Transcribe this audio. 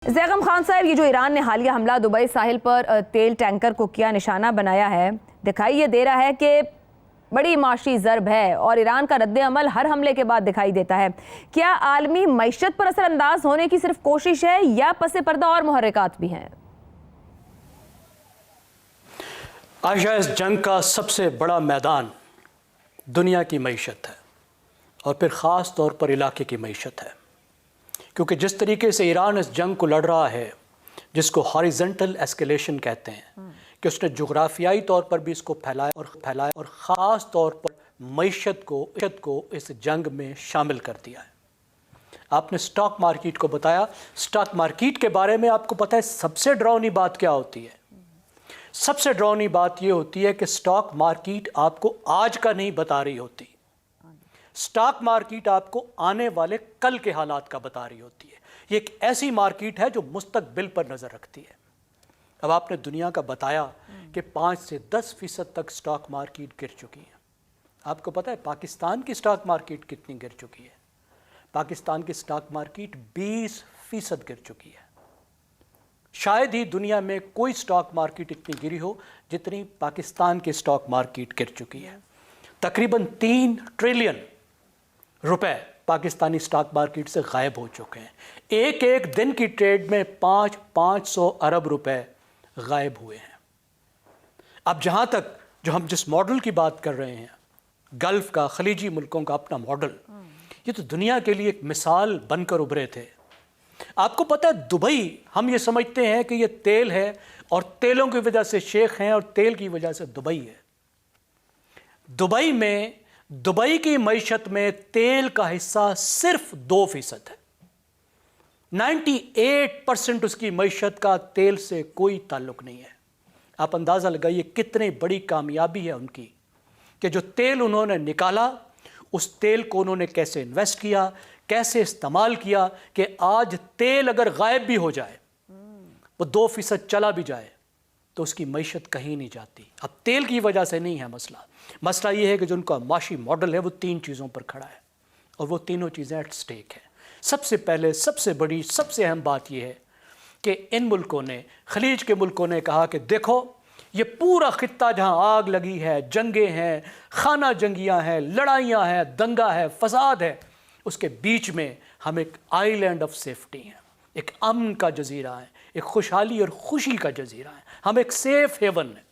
ज़ैगम खान साहब, ये जो ईरान ने हालिया हमला दुबई साहिल पर तेल टैंकर को किया निशाना बनाया है, दिखाई ये दे रहा है कि बड़ी माशी ज़रब है और ईरान का रद्द अमल हर हमले के बाद दिखाई देता है। क्या आलमी मईशत पर असरअंदाज होने की सिर्फ कोशिश है या पसे पर्दा और मुहर्रिकात भी हैं? आयशा, इस जंग का सबसे बड़ा मैदान दुनिया की मईशत है और फिर ख़ास तौर पर इलाके की मईशत है, क्योंकि जिस तरीके से ईरान इस जंग को लड़ रहा है, जिसको हॉरिजॉन्टल एस्केलेशन कहते हैं, कि उसने जुग्राफियाई तौर पर भी इसको फैलाया और ख़ास तौर पर मईशत को इस जंग में शामिल कर दिया है। आपने स्टॉक मार्केट को बताया, स्टॉक मार्केट के बारे में आपको पता है सबसे डरावनी बात क्या होती है? सबसे डरावनी बात ये होती है कि स्टॉक मार्केट आपको आज का नहीं बता रही होती, स्टॉक मार्केट आपको आने वाले कल के हालात का बता रही होती है। ये एक ऐसी मार्केट है जो मुस्तकबिल पर नज़र रखती है। अब आपने दुनिया का बताया कि 5 से 10% तक स्टॉक मार्केट गिर चुकी है। आपको पता है पाकिस्तान की स्टॉक मार्केट कितनी गिर चुकी है? पाकिस्तान की स्टॉक मार्केट 20% गिर चुकी है। शायद ही दुनिया में कोई स्टॉक मार्केट इतनी गिरी हो जितनी पाकिस्तान की स्टॉक मार्केट गिर चुकी है। तकरीबन 3 ट्रिलियन रुपए पाकिस्तानी स्टॉक मार्केट से गायब हो चुके हैं। एक एक दिन की ट्रेड में 500 अरब रुपए गायब हुए हैं। अब जहां तक जो हम जिस मॉडल की बात कर रहे हैं, गल्फ का, खलीजी मुल्कों का अपना मॉडल, ये तो दुनिया के लिए एक मिसाल बनकर उभरे थे। आपको पता है दुबई, हम ये समझते हैं कि ये तेल है और तेलों की वजह से शेख हैं और तेल की वजह से दुबई है। दुबई की मईशत में तेल का हिस्सा सिर्फ 2% है। 98% उसकी मईशत का तेल से कोई ताल्लुक नहीं है। आप अंदाज़ा लगाइए कितनी बड़ी कामयाबी है उनकी, कि जो तेल उन्होंने निकाला, उस तेल को उन्होंने कैसे इन्वेस्ट किया, कैसे इस्तेमाल किया कि आज तेल अगर गायब भी हो जाए, वो 2% चला भी जाए, तो उसकी मईशत कहीं नहीं जाती। अब तेल की वजह से नहीं है मसला ये है कि जो उनका माशी मॉडल है वो 3 चीज़ों पर खड़ा है और वो तीनों चीज़ें एट स्टेक है। सबसे पहले, सबसे बड़ी, सबसे अहम बात यह है कि इन मुल्कों ने, खलीज के मुल्कों ने कहा कि देखो, ये पूरा खित्ता जहां आग लगी है, जंगें हैं, खाना जंगियां हैं, लड़ाइयां हैं, दंगा है, फसाद है, उसके बीच में हम एक आइलैंड ऑफ सेफ्टी हैं, एक अमन का जजीरा है, एक खुशहाली और खुशी का जजीरा है, हम एक सेफ हेवन है।